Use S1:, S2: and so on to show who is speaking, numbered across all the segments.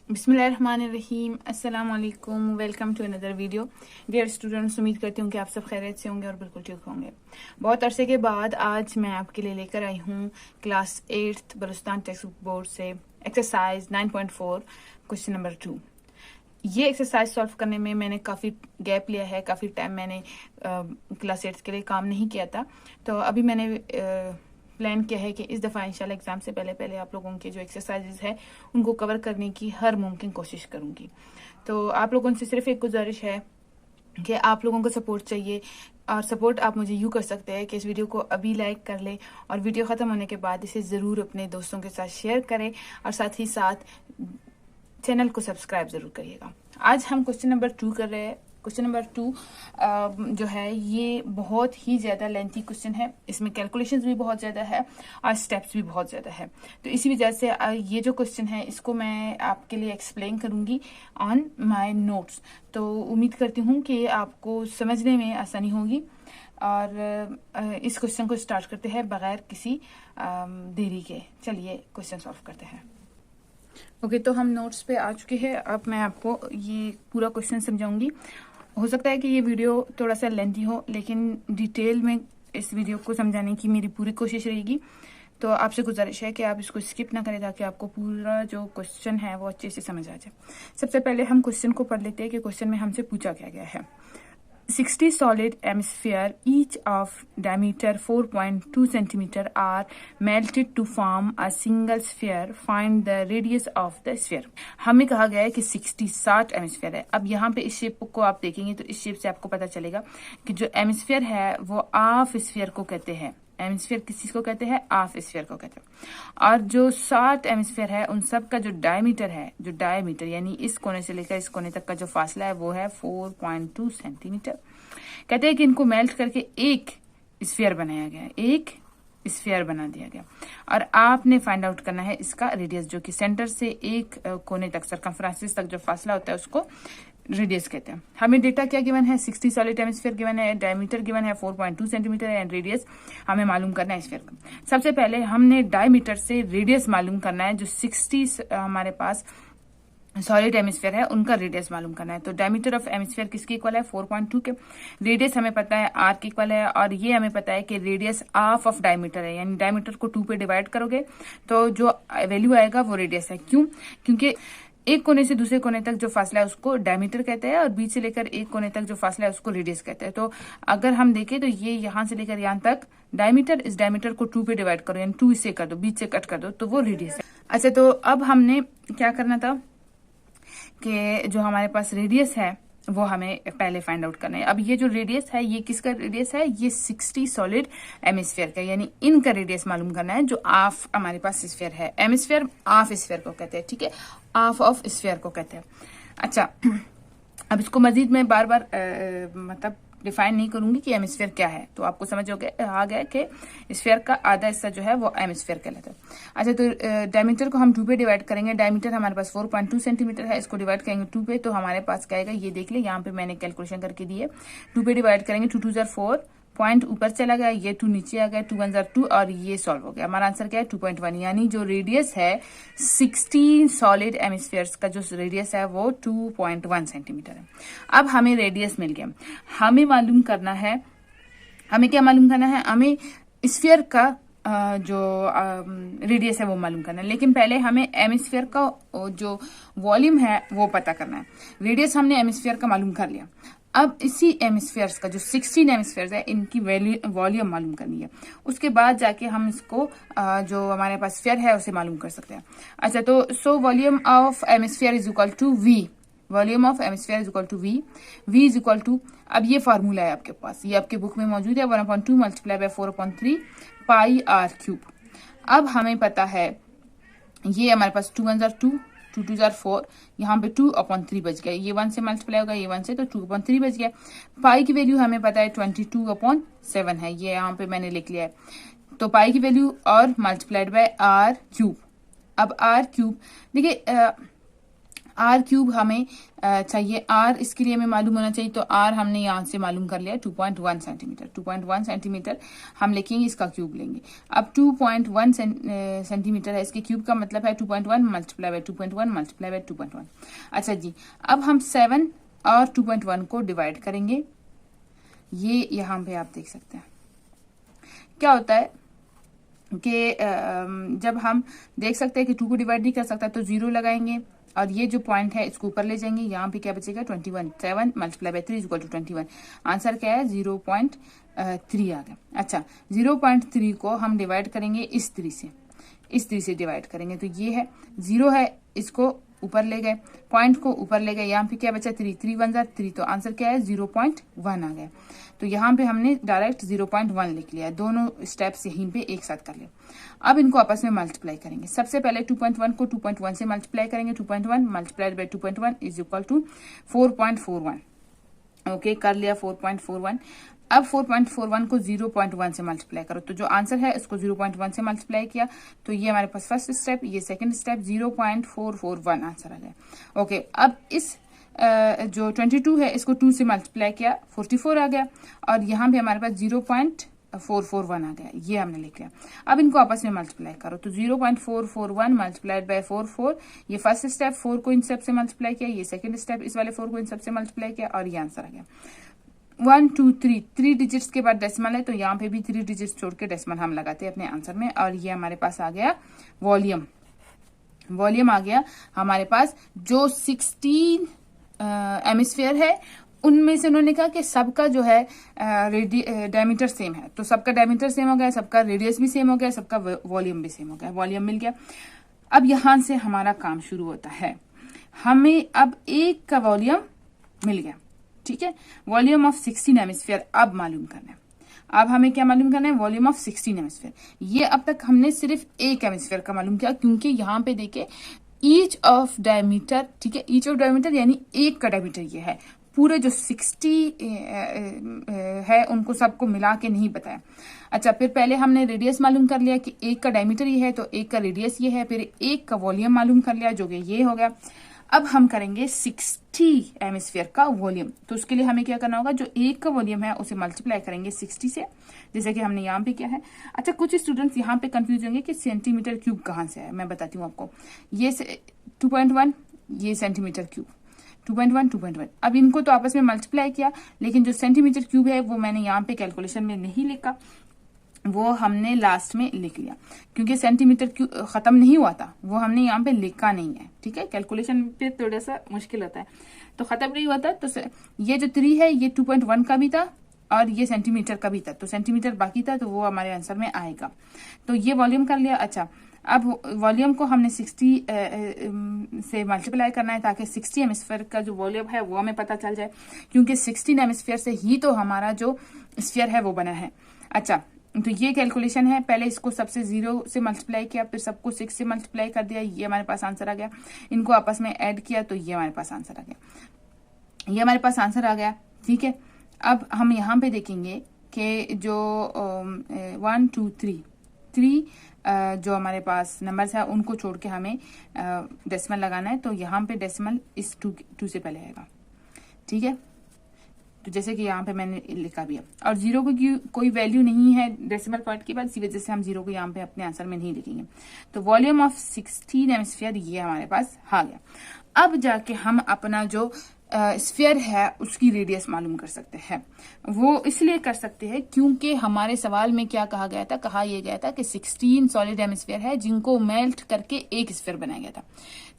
S1: बिस्मिल्लाहिर्रहमानिर्रहीम, अस्सलाम वालेकुम, welcome to another video. Dear students, उम्मीद करती हूँ कि आप सब खैरियत से होंगे और बिल्कुल ठीक होंगे। बहुत अरसे के बाद आज मैं आपके लिए लेकर आई हूँ class 8th Balochistan text book board से एक्सरसाइज 9.4 क्वेश्चन नंबर 2। ये एक्सरसाइज सॉल्व करने में मैंने काफ़ी गैप लिया है, काफ़ी टाइम मैंने क्लास 8th के लिए काम नहीं किया था। तो अभी मैंने प्लान किया है कि इस दफ़ा इंशाल्लाह एग्ज़ाम से पहले पहले आप लोगों के जो एक्सरसाइजेज है उनको कवर करने की हर मुमकिन कोशिश करूँगी। तो आप लोगों से सिर्फ एक गुजारिश है कि आप लोगों को सपोर्ट चाहिए, और सपोर्ट आप मुझे यूँ कर सकते हैं कि इस वीडियो को अभी लाइक कर लें और वीडियो ख़त्म होने के बाद इसे ज़रूर अपने दोस्तों के साथ शेयर करें और साथ ही साथ चैनल को सब्सक्राइब ज़रूर करिएगा। आज हम क्वेश्चन नंबर 2 कर रहे हैं। क्वेश्चन नंबर 2 जो है ये बहुत ही ज़्यादा लेंथी क्वेश्चन है, इसमें कैलकुलेशंस भी बहुत ज़्यादा है और स्टेप्स भी बहुत ज़्यादा है। तो इसी वजह से ये जो क्वेश्चन है इसको मैं आपके लिए एक्सप्लेन करूँगी ऑन माय नोट्स। तो उम्मीद करती हूँ कि आपको समझने में आसानी होगी। और इस क्वेश्चन को स्टार्ट करते हैं बगैर किसी देरी के। चलिए क्वेश्चन सॉल्व करते हैं। ओके, तो हम नोट्स पे आ चुके हैं। अब मैं आपको ये पूरा क्वेश्चन समझाऊंगी। हो सकता है कि ये वीडियो थोड़ा सा लेंथी हो, लेकिन डिटेल में इस वीडियो को समझाने की मेरी पूरी कोशिश रहेगी। तो आपसे गुजारिश है कि आप इसको स्किप ना करें ताकि आपको पूरा जो क्वेश्चन है वो अच्छे से समझ आ जाए। सबसे पहले हम क्वेश्चन को पढ़ लेते हैं कि क्वेश्चन में हमसे पूछा क्या गया है। 60 solid hemisphere, each of diameter 4.2 centimeter, are melted to form a single sphere. Find the radius of the sphere. हमें कहा गया है कि 60 हेमिस्फीयर है। अब यहाँ पे इस शेप को आप देखेंगे तो इस शेप से आपको पता चलेगा कि जो हेमिस्फीयर है वो हाफ स्फीयर को कहते हैं। हेमिस्फीयर किस चीज को कहते हैं? हाफ स्फीयर को कहते हैं। और जो 60 हेमिस्फीयर है उन सब का जो डायमीटर है, जो डायमीटर यानी इस कोने से लेकर इस कोने तक का जो फासला है वो है 4.2 सेंटीमीटर। कहते हैं कि इनको मेल्ट करके एक स्फीयर बनाया गया, एक स्फीयर बना दिया गया। और आपने फाइंड आउट करना है इसका रेडियस, जो कि सेंटर से एक कोने तक, सरकमफ्रेंस तक जो फासला होता है उसको रेडियस कहते हैं। हमें डेटा क्या गिवन है? 60 सॉलिड हेमिस्फीयर गिवन है, डायमीटर गिवन है 4.2 सेंटीमीटर एंड रेडियस हमें मालूम करना है स्फीयर का। सबसे पहले हमने डायमीटर से रेडियस मालूम करना है। जो 60 हमारे पास सॉलिड हेमिस्फीयर है उनका रेडियस मालूम करना है। तो डायमीटर ऑफ हेमिस्फीयर किसके इक्वल है? 4.2 के। रेडियस हमें पता है आर के इक्वल है, और ये हमें पता है कि रेडियस हाफ ऑफ डायमीटर है, यानी डायमीटर को 2 पे डिवाइड करोगे तो जो वैल्यू आएगा वो रेडियस है। क्यों? क्योंकि एक कोने से दूसरे कोने तक जो फासला है उसको डायमीटर कहते हैं और बीच से लेकर एक कोने तक जो फासला है उसको रेडियस कहते हैं। तो अगर हम देखें तो ये यहाँ से लेकर यहाँ तक डायमीटर, इस डायमीटर को 2 पे डिवाइड करो, यानी 2 इससे कर दो, बीच से कट कर दो, तो वो रेडियस है। अच्छा, तो अब हमने क्या करना था कि जो हमारे पास रेडियस है वो हमें पहले फाइंड आउट करना है। अब ये जो रेडियस है ये किसका रेडियस है? ये 60 सॉलिड हेमिस्फीयर का, यानी इनका रेडियस मालूम करना है जो हाफ हमारे पास स्फीयर है। हेमिस्फीयर हाफ स्फीयर को कहते हैं, ठीक है, हाफ ऑफ स्फीयर को कहते हैं। अच्छा, अब इसको मजीद मैं बार बार मतलब डिफाइन नहीं करूंगी कि हेमिस्फीयर क्या है, तो आपको समझ आ गया कि स्फीयर का आधा हिस्सा जो है वो हेमिस्फीयर कहलाता है। अच्छा, तो डायमीटर को हम 2 पे डिवाइड करेंगे। डायमीटर हमारे पास 4.2 सेंटीमीटर है, इसको डिवाइड करेंगे 2 पे तो हमारे पास क्या आएगा ये देख ले, यहाँ पे मैंने कैलकुलेशन करके दी है। 2 पे डिवाइड करेंगे, 2 2 जार 4, पॉइंट ऊपर चला गया, ये 2 नीचे आ गया, 2 1 जार 2 और ये सॉल्व हो गया। हमारा आंसर क्या है? 2.1, यानी जो रेडियस है 60 सॉलिड हेमिस्फीयर्स का जो रेडियस है वो 2.1 सेंटीमीटर है। अब हमें रेडियस मिल गया। हमें मालूम करना है, हमें क्या मालूम करना है? हमें स्फीयर का जो रेडियस है वो मालूम करना है, लेकिन पहले हमें हेमिस्फीयर का जो वॉल्यूम है वो पता करना है। रेडियस हमने हेमिस्फीयर का मालूम कर लिया। अब इसी हेमिस्फीयर्स का जो 16 हेमिस्फीयर्स है इनकी वॉल्यूम मालूम करनी है। उसके बाद जाके हम इसको जो हमारे पास स्फीयर है उसे मालूम कर सकते हैं। अच्छा, तो so volume of hemisphere is equal to V. Volume of hemisphere is equal to V. V is equal to, अब ये फार्मूला है आपके पास, ये आपके बुक में मौजूद है, 1/2 multiply by 4/3 pi r cube. अब हमें पता है ये हमारे पास 2 1 जार 2, 2 2 जार 4, यहाँ पे 2/3 बच गया, ये 1 से मल्टीप्लाई होगा, ये 1 से, तो 2/3 बच गया। पाई की वैल्यू हमें पता है 22/7 है, ये यहाँ पे मैंने लिख लिया है। तो पाई की वैल्यू और मल्टीप्लाइड बाय आर क्यूब। अब आर क्यूब देखिए, आर क्यूब हमें चाहिए, आर इसके लिए हमें मालूम होना चाहिए, तो आर हमने यहाँ से मालूम कर लिया 2.1 सेंटीमीटर। 2.1 सेंटीमीटर हम लिखेंगे, इसका क्यूब लेंगे। अब 2.1 सेंटीमीटर है, इसके क्यूब का मतलब है 2.1 मल्टीप्लाई बाय 2.1 मल्टीप्लाई बाय 2.1। अच्छा जी, अब हम 7 और 2.1 को डिवाइड करेंगे। ये यहाँ पे आप देख सकते हैं क्या होता है कि जब हम देख सकते हैं कि 2 को डिवाइड नहीं कर सकता तो 0 लगाएंगे, और ये जो पॉइंट है इसको ऊपर ले जाएंगे। यहाँ पे क्या बचेगा 21। 7 multiply by 3 equal to 21। Answer क्या है 0.3 आ गया। अच्छा, 0.3 को हम डिवाइड करेंगे इस 3 से, इस 3 से डिवाइड करेंगे तो ये है 0 है, इसको ऊपर ले गए, पॉइंट को ऊपर ले गए। यहाँ पे क्या बचा 3, 3 1 3, तो आंसर क्या है 0.1 आ गया। तो यहाँ पे हमने डायरेक्ट 0.1 लिख लिया, दोनों स्टेप्स यहीं पे एक साथ कर लिया। अब इनको आपस में मल्टीप्लाई करेंगे। सबसे पहले 2.1 को 2.1 से मल्टीप्लाई करेंगे। 2.1 multiplied by 2.1 is equal to 4.41। Okay, कर लिया 4.41। अब 4.41 को 0.1 से मल्टीप्लाई करो, तो जो आंसर है उसको 0.1 से मल्टीप्लाई किया, तो ये हमारे पास फर्स्ट स्टेप, ये सेकंड स्टेप, 0.441 आंसर आ गया। ओके, अब इस जो 22 है इसको 2 से मल्टीप्लाई किया, 44 आ गया, और यहाँ पे हमारे पास 0.441 आ गया, ये हमने लिख लिया। अब इनको आपस में मल्टीप्लाई करो, तो 0.441 मल्टीप्लाइड बाय 44, ये फर्स्ट स्टेप 4 को इन सब से मल्टीप्लाई किया, ये सेकंड स्टेप इस वाले 4 को इन सब से मल्टीप्लाई किया, और ये आंसर आ गया 1 2 3। 3 डिजिट्स के बाद डेसिमल है, तो यहाँ पे भी 3 डिजिट्स छोड़ के डेसिमल हम लगाते हैं अपने आंसर में, और ये हमारे पास आ गया वॉल्यूम। वॉल्यूम आ गया हमारे पास। जो 16 एमिस्फीयर है उनमें से उन्होंने कहा कि सबका जो है डायमीटर सेम है, तो सबका डायमीटर सेम हो गया, सबका रेडियस भी सेम हो गया, सबका वॉल्यूम भी सेम हो गया, वॉल्यूम मिल गया। अब यहां से हमारा काम शुरू होता है, हमें अब एक का वॉल्यूम मिल गया, ठीक है। वॉल्यूम ऑफ 16 एमिस्फीयर अब मालूम करना है। अब हमें क्या मालूम करना है, वॉल्यूम ऑफ 16 एमिस्फीयर। ये अब तक हमने सिर्फ एक एमिस्फीयर का मालूम किया, क्योंकि यहाँ पे देखे ईच ऑफ डायमीटर, ठीक है, ईच ऑफ डायमीटर यानी एक का डायमीटर ये है। पूरे जो 60 है उनको सबको मिला के नहीं बताया। अच्छा, फिर पहले हमने रेडियस मालूम कर लिया कि एक का डायमीटर ये है, तो एक का रेडियस ये है, फिर एक का वॉल्यूम मालूम कर लिया जो कि ये हो गया। अब हम करेंगे 60 एमिस्फीयर का वॉल्यूम, तो उसके लिए हमें क्या करना होगा, जो एक का वॉल्यूम है उसे मल्टीप्लाई करेंगे 60 से, जैसे कि हमने यहाँ पे किया है। अच्छा, कुछ स्टूडेंट्स यहाँ पे कंफ्यूज होंगे कि सेंटीमीटर क्यूब कहाँ से है, मैं बताती हूँ आपको। ये 2.1, ये सेंटीमीटर क्यूब, 2.1 2.1। अब इनको तो आपस में मल्टीप्लाई किया, लेकिन जो सेंटीमीटर क्यूब है वो मैंने यहाँ पे कैलकुलेशन में नहीं लिखा, वो हमने लास्ट में लिख लिया, क्योंकि सेंटीमीटर क्यूब खत्म नहीं हुआ था, वो हमने यहाँ पे लिखा नहीं है, ठीक है। कैलकुलेशन पे थोड़ा सा मुश्किल होता है, तो खत्म नहीं हुआ था। तो ये जो 3 है ये 2.1 का भी था और ये सेंटीमीटर का भी था, तो सेंटीमीटर बाकी था, तो वो हमारे आंसर में आएगा। तो ये वॉल्यूम कर लिया। अच्छा, अब वॉल्यूम को हमने 60 से मल्टीप्लाई करना है, ताकि 60 एमिस्फीयर का जो वॉल्यूम है वो हमें पता चल जाए, क्योंकि 16 एमिस्फीयर से ही तो हमारा जो स्फीयर है वो बना है। अच्छा, तो ये कैलकुलेशन है, पहले इसको सबसे 0 से मल्टीप्लाई किया, फिर सबको 6 से मल्टीप्लाई कर दिया, ये हमारे पास आंसर आ गया। इनको आपस में ऐड किया, तो ये हमारे पास आंसर आ गया, ये हमारे पास आंसर आ गया, ठीक है। अब हम यहाँ पे देखेंगे कि जो 1 2 3 जो हमारे पास नंबर्स है उनको छोड़ के हमें डेसिमल लगाना है, तो यहाँ पे डेसिमल इस 2 से पहले आएगा, ठीक है। तो जैसे कि यहाँ पे मैंने लिखा भी है, और 0 को कोई वैल्यू नहीं है डेसिमल पॉइंट के बाद, इसी वजह से हम 0 को यहाँ पे अपने आंसर में नहीं लिखेंगे। तो वॉल्यूम ऑफ 16 एमिस्फीयर ये हमारे पास आ गया। अब जाके हम अपना जो स्फीयर है उसकी रेडियस मालूम कर सकते हैं। वो इसलिए कर सकते हैं क्योंकि हमारे सवाल में क्या कहा गया था, कहा यह गया था कि 16 सॉलिड हेमिस्फीयर है जिनको मेल्ट करके एक स्फीयर बनाया गया था,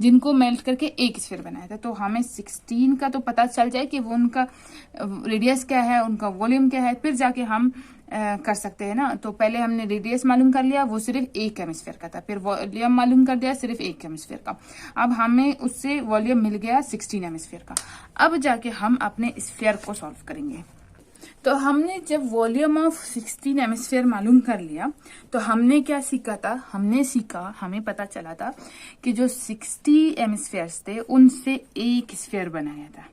S1: जिनको मेल्ट करके एक स्फीयर बनाया था। तो हमें 16 का तो पता चल जाए कि वो उनका रेडियस क्या है, उनका वॉल्यूम क्या है, फिर जाके हम कर सकते हैं ना। तो पहले हमने रेडियस मालूम कर लिया, वो सिर्फ एक हेमिस्फीयर का था, फिर वॉल्यूम मालूम कर दिया सिर्फ एक हेमिस्फीयर का। अब हमें उससे वॉल्यूम मिल गया 16 हेमिस्फीयर का। अब जाके हम अपने स्फीयर को सॉल्व करेंगे। तो हमने जब वॉल्यूम ऑफ 16 हेमिस्फीयर मालूम कर लिया, तो हमने क्या सीखा था, हमने सीखा, हमें पता चला था कि जो 60 हेमिस्फीयर्स थे उनसे एक स्फीयर बनाया था,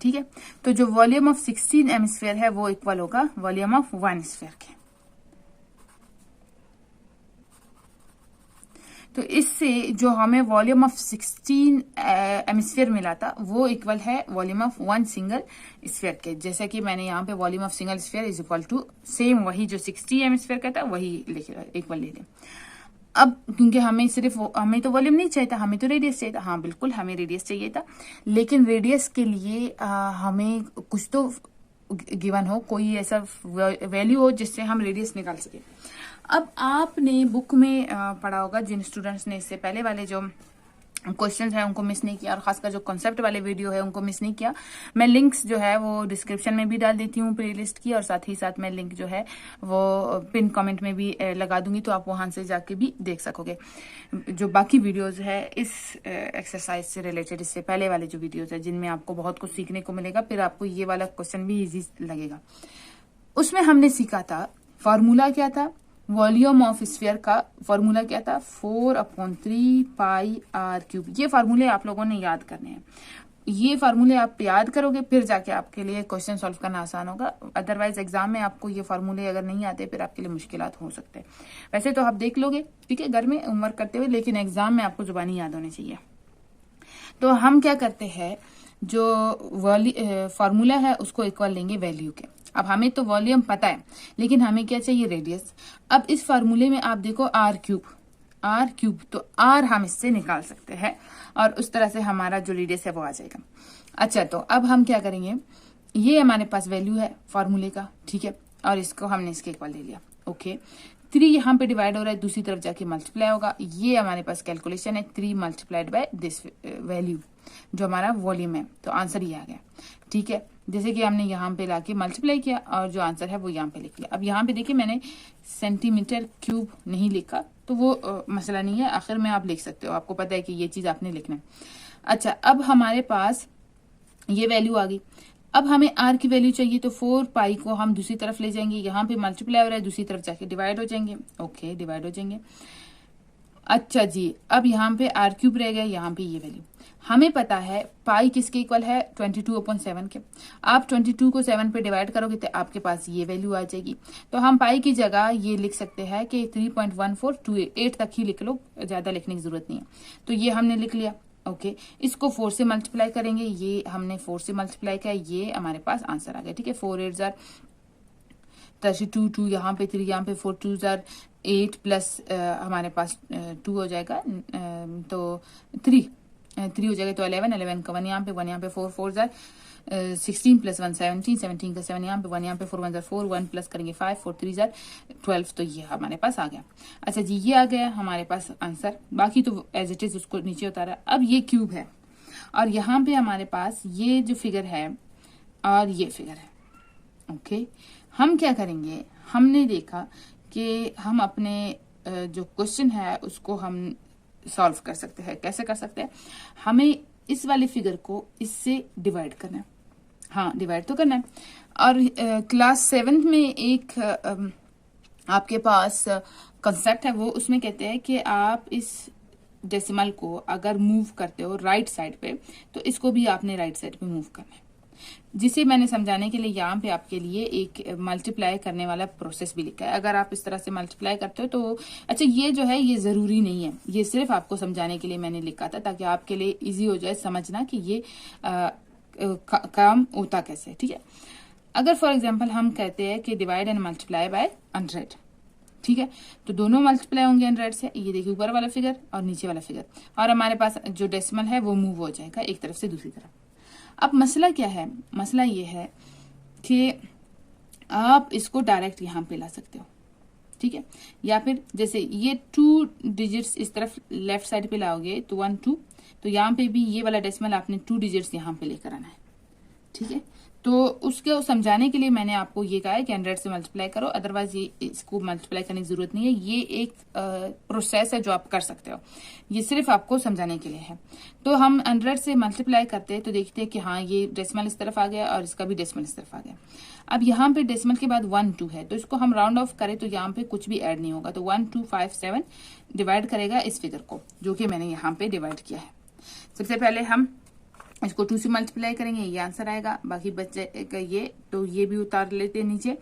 S1: ठीक है। तो जो वॉल्यूम ऑफ 16 हेमिस्फीयर है वो इक्वल होगा वॉल्यूम ऑफ 1 स्फीयर के। तो इससे जो हमें वॉल्यूम ऑफ 16 एमिस्फीयर मिला था वो इक्वल है वॉल्यूम ऑफ 1 सिंगल स्फीयर के। जैसा कि मैंने यहाँ पे volume of single sphere is equal to same वही जो 60 एमिस्फीयर का था वही इक्वल ले लें। अब क्योंकि हमें तो वॉल्यूम नहीं चाहिए था, हमें तो रेडियस चाहिए था। हाँ बिल्कुल हमें रेडियस चाहिए था, लेकिन रेडियस के लिए हमें कुछ तो गिवन हो, कोई ऐसा वैल्यू हो जिससे हम रेडियस निकाल सके। अब आपने बुक में पढ़ा होगा, जिन स्टूडेंट्स ने इससे पहले वाले जो क्वेश्चंस है उनको मिस नहीं किया, और खासकर जो कॉन्सेप्ट वाले वीडियो है उनको मिस नहीं किया, मैं लिंक्स जो है वो डिस्क्रिप्शन में भी डाल देती हूँ प्लेलिस्ट की, और साथ ही साथ मैं लिंक जो है वो पिन कमेंट में भी लगा दूंगी, तो आप वहां से जाके भी देख सकोगे जो बाकी वीडियोस है इस एक्सरसाइज से रिलेटेड, इससे पहले वाले जो वीडियोज है जिनमें आपको बहुत कुछ सीखने को मिलेगा, फिर आपको ये वाला क्वेश्चन भी ईजी लगेगा। उसमें हमने सीखा था फॉर्मूला क्या था, वॉल्यूम ऑफ स्फीयर का फॉर्मूला क्या था, 4/3 पाई आर क्यूब। ये फार्मूले आप लोगों ने याद करने हैं, ये फार्मूले आप याद करोगे फिर जाके आपके लिए क्वेश्चन सॉल्व करना आसान होगा। अदरवाइज एग्जाम में आपको ये फार्मूले अगर नहीं आते फिर आपके लिए मुश्किलात हो सकते हैं। वैसे तो आप देख लोगे ठीक है घर में होमवर्क करते हुए, लेकिन एग्जाम में आपको जुबानी याद होनी चाहिए। तो हम क्या करते हैं, जो फार्मूला है उसको इक्वल लेंगे वैल्यू के। अब हमें तो वॉल्यूम पता है, लेकिन हमें क्या चाहिए, रेडियस। अब इस फार्मूले में आप देखो आर क्यूब, तो आर हम इससे निकाल सकते हैं और उस तरह से हमारा जो रेडियस है वो आ जाएगा। अच्छा, तो अब हम क्या करेंगे, ये हमारे पास वैल्यू है फार्मूले का, ठीक है, और इसको हमने इसके इक्वल ले लिया। ओके, 3 यहाँ पे डिवाइड हो रहा है, दूसरी तरफ जाके मल्टीप्लाई होगा। ये हमारे पास कैलकुलेशन है 3 मल्टीप्लाइड बाय दिस वैल्यू जो हमारा वॉल्यूम है, तो आंसर ये आ गया। ठीक है, जैसे कि हमने यहाँ पे लाके मल्टीप्लाई किया और जो आंसर है वो यहाँ पे लिख लिया। अब यहाँ पे देखिए मैंने सेंटीमीटर क्यूब नहीं लिखा, तो वो मसला नहीं है, आखिर में आप लिख सकते हो, आपको पता है कि ये चीज आपने लिखना है। अच्छा, अब हमारे पास ये वैल्यू आ गई। अब हमें आर की वैल्यू चाहिए, तो 4 पाई को हम दूसरी तरफ ले जाएंगे, यहाँ पे मल्टीप्लाई हो रहा है, दूसरी तरफ जाके डिवाइड हो जाएंगे। ओके, डिवाइड हो जाएंगे। अच्छा जी, अब यहाँ पे आर क्यूब रह गया, यहाँ पे ये वैल्यू हमें पता है पाई किसके इक्वल है, 22/7 के। आप 22 को 7 पे डिवाइड करोगे तो आपके पास ये वैल्यू आ जाएगी। तो हम पाई की जगह ये लिख सकते हैं कि 3.1428 तक ही लिख लो, ज्यादा लिखने की जरूरत नहीं है। तो ये हमने लिख लिया। ओके, इसको 4 से मल्टीप्लाई करेंगे, ये हमने 4 से मल्टीप्लाई किया, ये हमारे पास आंसर आ गया। ठीक है, 4 8 जार 32, 2 यहाँ पे 3, यहाँ पे 4 2 जार 8 प्लस हमारे पास 2 हो जाएगा, तो 3 हो जाएगा, तो 11 का 1 यहाँ पे 1 यहाँ पे 4 4 जार 16 प्लस 1 17 17 का 7 यहाँ पे 1 यहाँ पे 4 1 जार 4 1 प्लस करेंगे 5 4 3 जार 12, तो ये हमारे पास आ गया। अच्छा जी, ये आ गया हमारे पास आंसर, बाकी तो एज इट इज उसको नीचे उतारा। अब ये क्यूब है और यहाँ पे हमारे पास ये जो फिगर है और ये फिगर है। ओके, हम क्या करेंगे, हमने देखा कि हम अपने जो क्वेश्चन है उसको हम सॉल्व कर सकते हैं। कैसे कर सकते हैं, हमें इस वाले फिगर को इससे डिवाइड करना है। हाँ, डिवाइड तो करना है। और क्लास 7 में एक आपके पास कंसेप्ट है, वो उसमें कहते हैं कि आप इस डेसिमल को अगर मूव करते हो राइट साइड पे, तो इसको भी आपने राइट साइड पे मूव करना है, जिसे मैंने समझाने के लिए यहाँ पे आपके लिए एक मल्टीप्लाई करने वाला प्रोसेस भी लिखा है। अगर आप इस तरह से मल्टीप्लाई करते हो तो अच्छा, ये जो है ये जरूरी नहीं है, ये सिर्फ आपको समझाने के लिए मैंने लिखा था, ताकि आपके लिए इजी हो जाए समझना कि ये काम होता कैसे। ठीक है, अगर फॉर एग्जाम्पल हम कहते हैं कि डिवाइड एंड मल्टीप्लाई बाय 100, ठीक है, तो दोनों मल्टीप्लाई होंगे 100 से। ये देखिए ऊपर वाला फिगर और नीचे वाला फिगर, और हमारे पास जो डेसिमल है वो मूव हो जाएगा एक तरफ से दूसरी तरफ। अब मसला क्या है, मसला ये है कि आप इसको डायरेक्ट यहाँ पे ला सकते हो, ठीक है, या फिर जैसे ये 2 डिजिट्स इस तरफ लेफ्ट साइड पे लाओगे तो 1 2, तो यहाँ पे भी ये वाला डेसिमल आपने 2 डिजिट्स यहाँ पे लेकर आना है। ठीक है, तो उसको समझाने के लिए मैंने आपको ये कहा है कि 100 से मल्टीप्लाई करो, अदरवाइज ये इसको मल्टीप्लाई करने की जरूरत नहीं है। ये एक प्रोसेस है जो आप कर सकते हो, ये सिर्फ आपको समझाने के लिए है। तो हम 100 से मल्टीप्लाई करते हैं तो देखते हैं कि हाँ, ये डेसिमल इस तरफ आ गया और इसका भी डेसिमल इस तरफ आ गया। अब यहाँ पे डेसिमल के बाद 1 2 है, तो इसको हम राउंड ऑफ करें तो यहाँ पे कुछ भी ऐड नहीं होगा, तो 1 2 5 7 डिवाइड करेगा इस फिगर को, जो कि मैंने यहाँ पे डिवाइड किया है। सबसे पहले हम इसको 2 से मल्टीप्लाई करेंगे, ये आंसर आएगा, बाकी बचेगा ये, तो ये भी उतार लेते हैं नीचे।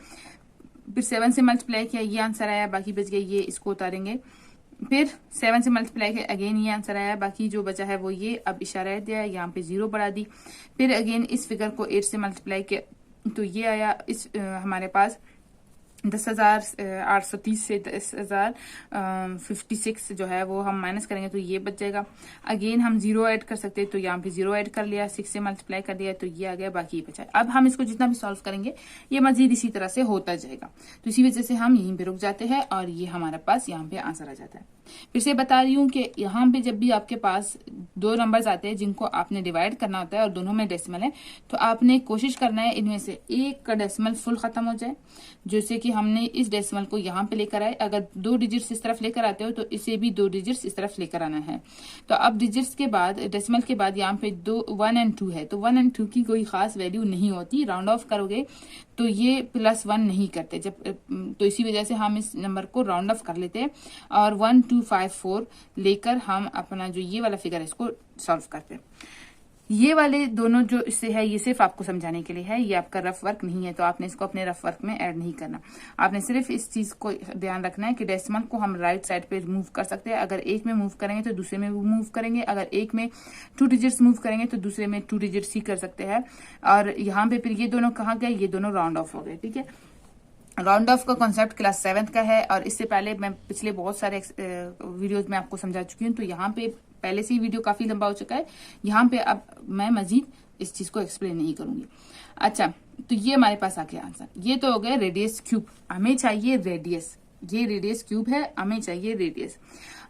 S1: फिर 7 से मल्टीप्लाई किया, ये आंसर आया, बाकी बच गया ये, इसको उतारेंगे, फिर 7 से मल्टीप्लाई किया, अगेन ये आंसर आया। बाकी जो बचा है वो ये, अब इशारा दिया है, यहाँ पे 0 बढ़ा दी। फिर अगेन इस फिगर को 8 से मल्टीप्लाई किया तो ये आया। इस हमारे पास 10,830 से 10,056 जो है वो हम माइनस करेंगे तो ये बच जाएगा। अगेन हम 0 ऐड कर सकते हैं तो यहाँ पे 0 ऐड कर लिया, 6 से मल्टीप्लाई कर दिया तो ये आ गया, बाकी ये बचा। अब हम इसको जितना भी सॉल्व करेंगे ये मजीद इसी तरह से होता जाएगा, तो इसी वजह से हम यहीं पे रुक जाते हैं और ये हमारे पास यहाँ पे आंसर आ जाता है। फिर से बता रही हूँ कि यहाँ पे जब भी आपके पास दो नंबर्स आते हैं जिनको आपने डिवाइड करना होता है और दोनों में डेसिमल है, तो आपने कोशिश करना है इनमें से एक का डेसिमल फुल खत्म हो जाए। जैसे कि हमने इस डेसिमल को यहाँ पे लेकर आए, अगर 2 डिजिट्स इस तरफ लेकर आते हो तो इसे भी 2 डिजिट्स इस तरफ लेकर आना है। तो अब डिजिट्स के बाद, डेसिमल के बाद यहाँ पे 1 और 2 है, तो 1 और 2 की कोई खास वैल्यू नहीं होती। राउंड ऑफ करोगे तो ये +1 नहीं करते तो इसी वजह से हम इस नंबर को राउंड ऑफ कर लेते हैं और 1254 लेकर हम अपना जो ये वाला फिगर है इसको सॉल्व करते हैं। ये वाले दोनों जो इससे है ये सिर्फ आपको समझाने के लिए है, ये आपका रफ वर्क नहीं है, तो आपने इसको अपने रफ वर्क में ऐड नहीं करना। आपने सिर्फ इस चीज को ध्यान रखना है कि डेसिमल को हम राइट साइड पे मूव कर सकते हैं। अगर एक में मूव करेंगे तो दूसरे में मूव करेंगे, अगर एक में 2 डिजिट्स मूव करेंगे तो दूसरे में 2 डिजिट्स ही कर सकते हैं। और यहाँ पे फिर ये दोनों कहाँ गए, ये दोनों राउंड ऑफ हो गए। ठीक है, राउंड ऑफ का कॉन्सेप्ट क्लास 7 का है और इससे पहले मैं पिछले बहुत सारे वीडियोज में आपको समझा चुकी हूँ, तो यहाँ पे पहले से ही वीडियो काफी लंबा हो चुका है, यहाँ पे अब मैं मजीद इस चीज को एक्सप्लेन नहीं करूंगी। अच्छा, तो ये हमारे पास आ गया आंसर। ये तो हो गया रेडियस क्यूब, हमें चाहिए रेडियस, ये रेडियस क्यूब है, हमें चाहिए रेडियस।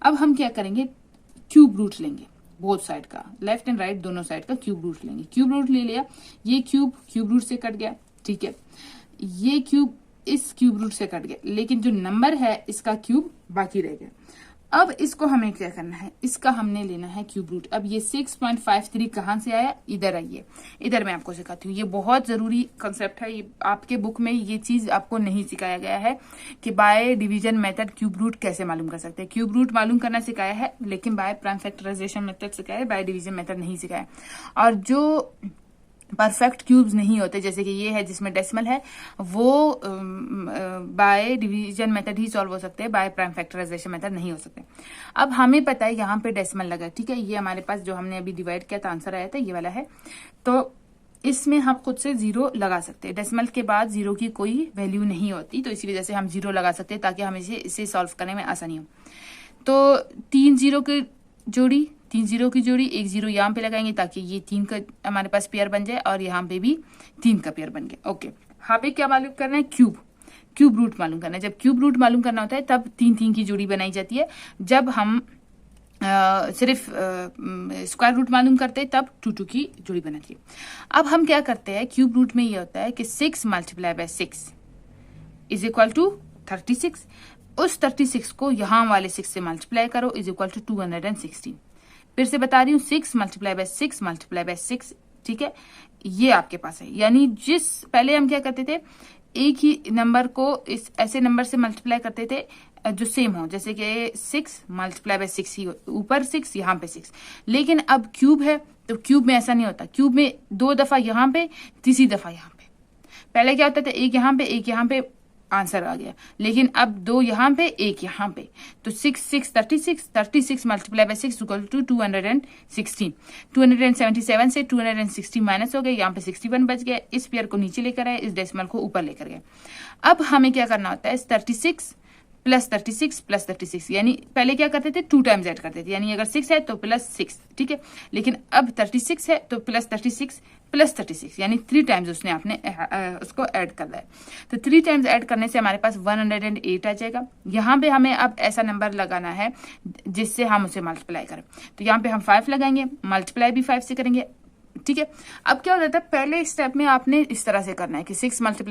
S1: अब हम क्या करेंगे, क्यूब रूट लेंगे बोथ साइड का, लेफ्ट एंड राइट दोनों साइड का क्यूब रूट लेंगे। क्यूब रूट ले लिया, ये क्यूब रूट से कट गया। ठीक है, ये क्यूब इस क्यूब रूट से कट गया, लेकिन जो नंबर है इसका क्यूब बाकी रह गया। अब इसको हमें क्या करना है, इसका हमने लेना है क्यूब रूट। अब ये 6.53 कहाँ से आया, इधर आइए, इधर मैं आपको सिखाती हूँ। ये बहुत जरूरी कंसेप्ट है, ये आपके बुक में ये चीज आपको नहीं सिखाया गया है कि by division method cube root कैसे मालूम कर सकते हैं। क्यूब रूट मालूम करना सिखाया है, लेकिन बाय प्राइम फैक्टराइजेशन मेथड सिखाया है, बाय डिवीजन मेथड नहीं सिखाया। और जो परफेक्ट क्यूब्स नहीं होते, जैसे कि ये है जिसमें डेसिमल है, वो बाय डिवीजन मेथड ही सॉल्व हो सकते हैं, बाय प्राइम फैक्टराइजेशन मेथड नहीं हो सकते। अब हमें पता है यहाँ पे डेसिमल लगा, ठीक है, ये हमारे पास जो हमने अभी डिवाइड किया था आंसर आया था ये वाला है, तो इसमें हम खुद से 0 लगा सकते हैं। डेसिमल के बाद 0 की कोई वैल्यू नहीं होती, तो इसी वजह से हम 0 लगा सकते हैं ताकि हमें इसे सॉल्व करने में आसानी हो। तो 3 0 की जोड़ी, 3 0 की जोड़ी, 1 0 यहाँ पे लगाएंगे ताकि ये 3 का हमारे पास पेयर बन जाए और यहाँ पे भी 3 का पेयर बन गया। ओके, यहाँ पे क्या मालूम करना है, क्यूब रूट मालूम करना है। जब क्यूब रूट मालूम करना होता है तब 3 की जोड़ी बनाई जाती है। जब हम सिर्फ स्क्वायर रूट मालूम करते हैं तब 2 की जोड़ी बनाती है। अब हम क्या करते हैं, क्यूब रूट में ये होता है कि 6 × 6 इज इक्वल टू 36। उस 36 को यहाँ वाले 6 से मल्टीप्लाई करो, इज इक्वल टू 216। फिर से बता रही हूँ, 6 × 6 × 6, ठीक है, ये आपके पास है। यानी जिस पहले हम क्या करते थे, एक ही नंबर को इस ऐसे नंबर से मल्टीप्लाई करते थे जो सेम हो, जैसे कि 6 × 6 ही, ऊपर 6 यहाँ पे 6। लेकिन अब क्यूब है तो क्यूब में ऐसा नहीं होता, क्यूब में 2 दफा यहाँ पे, तीसरी दफा यहाँ पे। पहले क्या होता था, एक यहाँ पे एक यहाँ पे, आंसर आ गया। लेकिन अब 2 यहाँ पे एक यहाँ पे, तो 6 6 36, 36 × 6 इक्वल टू 216। 277 से 260 माइनस हो गए, यहाँ पे 61 बच गया। इस पेयर को नीचे लेकर आए, इस डेसिमल को ऊपर लेकर गए। अब हमें क्या करना होता है, 36 + 36 + 36, यानी पहले क्या करते थे, 2 टाइम्स ऐड करते थे, यानी अगर 6 है तो +6, ठीक है। लेकिन अब 36 है तो +36 + 36, यानी 3 टाइम्स उसने आपने उसको ऐड करना है। तो 3 टाइम्स ऐड करने से हमारे पास 108 आ जाएगा। यहाँ पे हमें अब ऐसा नंबर लगाना है जिससे हम उसे मल्टीप्लाई करें, तो यहाँ पे हम 5 लगाएंगे, मल्टीप्लाई भी 5 से करेंगे, ठीक है। अब क्या हो जाता है, पहले स्टेप में आपने इस तरह से करना है कि 6 × 6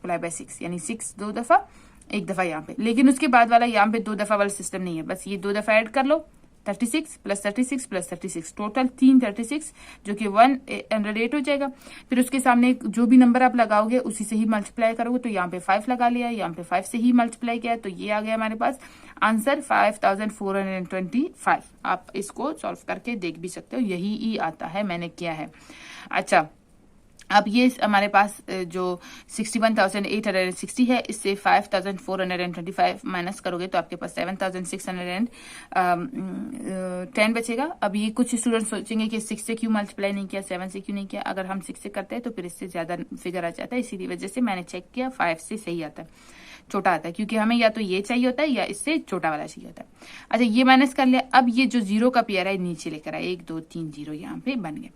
S1: × 6, यानी 6 2 दफा, 1 दफा यहाँ पे। लेकिन उसके बाद वाला यहाँ पे 2 दफा वाला सिस्टम नहीं है, बस ये 2 दफा ऐड कर लो, 36 + 36 + 36, टोटल 336, जो कि 108 हो जाएगा। फिर उसके सामने जो भी नंबर आप लगाओगे उसी से ही मल्टीप्लाई करोगे, तो यहाँ पे 5 लगा लिया, यहाँ पे 5 से ही मल्टीप्लाई किया, तो ये आ गया हमारे पास आंसर 5425। आप इसको सॉल्व करके देख भी सकते हो, यही आता है, मैंने किया है। अच्छा, अब ये हमारे पास जो 61,860 है, इससे 5,425 माइनस करोगे तो आपके पास 7,610 बचेगा। अब ये कुछ स्टूडेंट सोचेंगे कि 6 से क्यों मल्टीप्लाई नहीं किया, 7 से क्यों नहीं किया। अगर हम 6 से करते हैं तो फिर इससे ज्यादा फिगर आ जाता है, इसीलिए वजह से मैंने चेक किया 5 से सही आता है, छोटा आता है, क्योंकि हमें या तो ये चाहिए होता है या इससे छोटा वाला चाहिए होता है। अच्छा, ये माइनस कर लिया। अब ये जो जीरो का पेयर है नीचे लेकर आए, 1 2 3 जीरो यहाँ पे बन गए।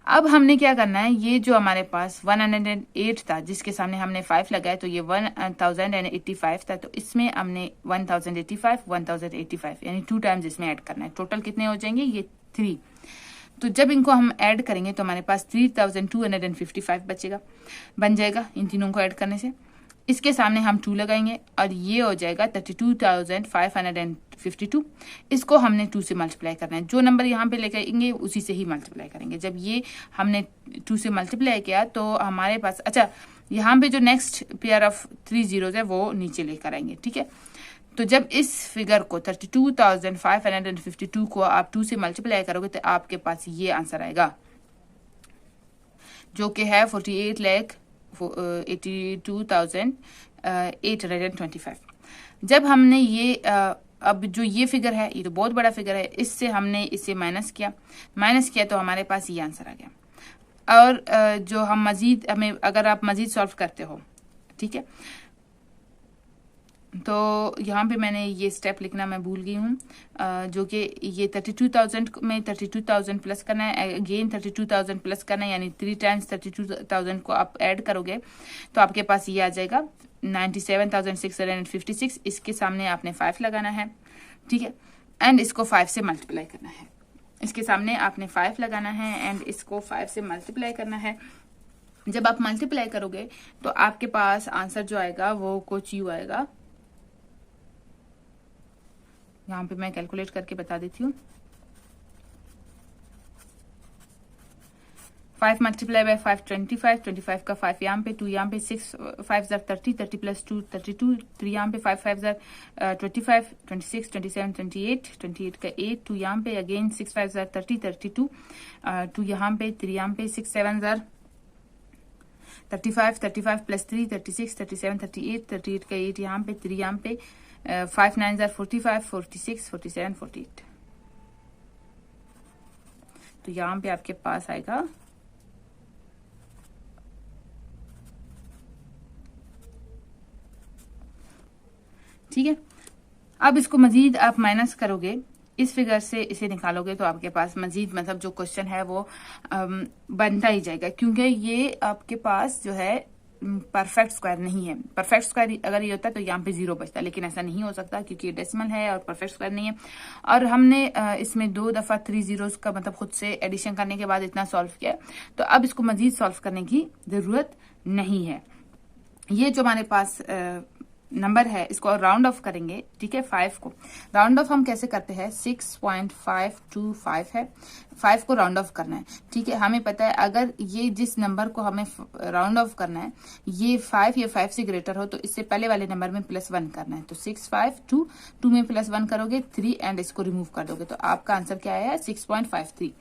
S1: अब हमने क्या करना है, ये जो हमारे पास 108 था जिसके सामने हमने 5 लगाया तो ये 1085 था, तो इसमें हमने 1085 यानी 2 टाइम्स इसमें ऐड करना है। टोटल कितने हो जाएंगे, ये 3। तो जब इनको हम ऐड करेंगे तो हमारे पास 3255 बन जाएगा इन तीनों को ऐड करने से। इसके सामने हम 2 लगाएंगे और ये हो जाएगा 32,552। इसको हमने 2 से मल्टीप्लाई करना है, जो नंबर यहाँ पे लेकर आएंगे उसी से ही मल्टीप्लाई करेंगे। जब ये हमने 2 से मल्टीप्लाई किया तो हमारे पास, अच्छा यहाँ पे जो नेक्स्ट पेयर ऑफ 3 जीरोज है वो नीचे लेकर आएंगे, ठीक है। तो जब इस फिगर को 32,552 को आप 2 से मल्टीप्लाई करोगे तो आपके पास ये आंसर आएगा, जो कि है 48,82,825। जब हमने ये अब जो ये फिगर है, ये तो बहुत बड़ा फिगर है, इससे हमने इसे माइनस किया तो हमारे पास ये आंसर आ गया। और जो हम मजीद, हमें अगर आप मजीद सॉल्व करते हो, ठीक है, तो यहाँ पे मैंने ये स्टेप लिखना मैं भूल गई हूँ, जो कि ये 32,000 में 32,000 प्लस करना है, अगेन 32,000 प्लस करना है, यानी 3 टाइम्स 32,000 को आप ऐड करोगे तो आपके पास ये आ जाएगा 97,656। इसके सामने आपने 5 लगाना है, ठीक है, एंड इसको 5 से मल्टीप्लाई करना है। इसके सामने आपने 5 लगाना है एंड इसको 5 से मल्टीप्लाई करना है। जब आप मल्टीप्लाई करोगे तो आपके पास आंसर जो आएगा वो कुछ यूं आएगा, यहाँ पे मैं कैलकुलेट करके बता देती हूँ। 5 मल्टीप्लाई बाय 5 25 का 5 यहाँ पे, 2 यहाँ पे, 6 5 30 प्लस 2 32, 3 यहाँ पे, 5 5 25 26 27 28 का 8, 2 यहाँ पे, अगेन 6 5 30 32, 2 यहाँ पे, 3 यहाँ पे, 6 7 35 प्लस 3 36 37 38 का 8 यहाँ पे, 3 यहाँ पे, 5 9 45 46 47 48। तो यहाँ पे आपके पास आएगा ठीक है। अब इसको मजीद आप माइनस करोगे, इस फिगर से इसे निकालोगे तो आपके पास मजीद मतलब जो क्वेश्चन है वो बनता ही जाएगा, क्योंकि ये आपके पास जो है परफेक्ट स्क्वायर नहीं है। परफेक्ट स्क्वायर अगर ये होता तो यहाँ पे 0 बचता, लेकिन ऐसा नहीं हो सकता क्योंकि ये डेसिमल है और परफेक्ट स्क्वायर नहीं है। और हमने इसमें 2 दफा 3 जीरोस का मतलब खुद से एडिशन करने के बाद इतना सॉल्व किया, तो अब इसको मजीद सॉल्व करने की जरूरत नहीं है। ये जो हमारे पास नंबर है इसको राउंड ऑफ करेंगे, ठीक है। 5 को राउंड ऑफ हम कैसे करते हैं, 6.525 है, 5 को राउंड ऑफ करना है, ठीक है। हमें पता है अगर ये जिस नंबर को हमें राउंड ऑफ करना है ये 5 या 5 से ग्रेटर हो तो इससे पहले वाले नंबर में +1 करना है। तो 652 में +1 करोगे 3 एंड इसको रिमूव कर दोगे तो आपका आंसर क्या आया है 6.53।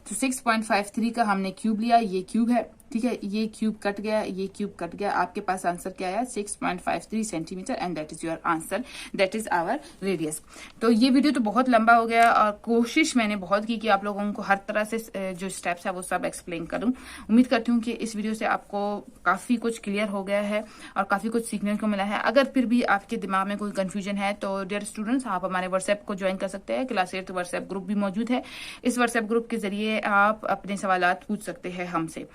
S1: तो 6.53 का हमने क्यूब लिया, ये क्यूब है, ठीक है, ये क्यूब कट गया, ये क्यूब कट गया, आपके पास आंसर क्या आया 6.53 centimetre and that is your answer, that is our radius. तो ये वीडियो तो बहुत लंबा हो गया और कोशिश मैंने बहुत की कि आप लोगों को हर तरह से जो स्टेप्स है वो सब एक्सप्लेन करूं। उम्मीद करती हूँ कि इस वीडियो से आपको काफी कुछ क्लियर हो गया है और काफी कुछ सीखने को मिला है। अगर फिर भी आपके दिमाग में कोई कंफ्यूजन है तो डियर स्टूडेंट्स आप हमारे व्हाट्सएप को ज्वाइन कर सकते हैं। क्लास 8 व्हाट्सएप ग्रुप भी मौजूद है। इस व्हाट्सएप ग्रुप के जरिए आप अपने सवालात पूछ सकते हैं हमसे।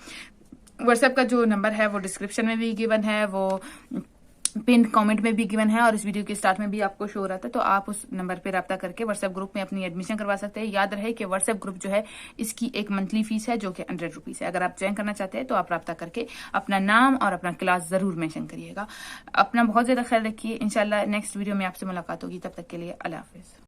S1: व्हाट्सएप का जो नंबर है वो डिस्क्रिप्शन में भी गिवन है, वो पिन कमेंट में भी गिवन है और इस वीडियो के स्टार्ट में भी आपको शो हो रहा था। तो आप उस नंबर पे रब्ता करके व्हाट्सएप ग्रुप में अपनी एडमिशन करवा सकते हैं। याद रहे कि व्हाट्सएप ग्रुप जो है इसकी एक मंथली फीस है जो कि 100 रुपीज है। अगर आप ज्वाइन करना चाहते हैं तो आप रब्ता करके अपना नाम और अपना क्लास जरूर मेंशन करिएगा। अपना बहुत ज्यादा ख्याल रखिए। इंशाल्लाह नेक्स्ट वीडियो में आपसे मुलाकात होगी। तब तक के लिए अल्लाह हाफिज।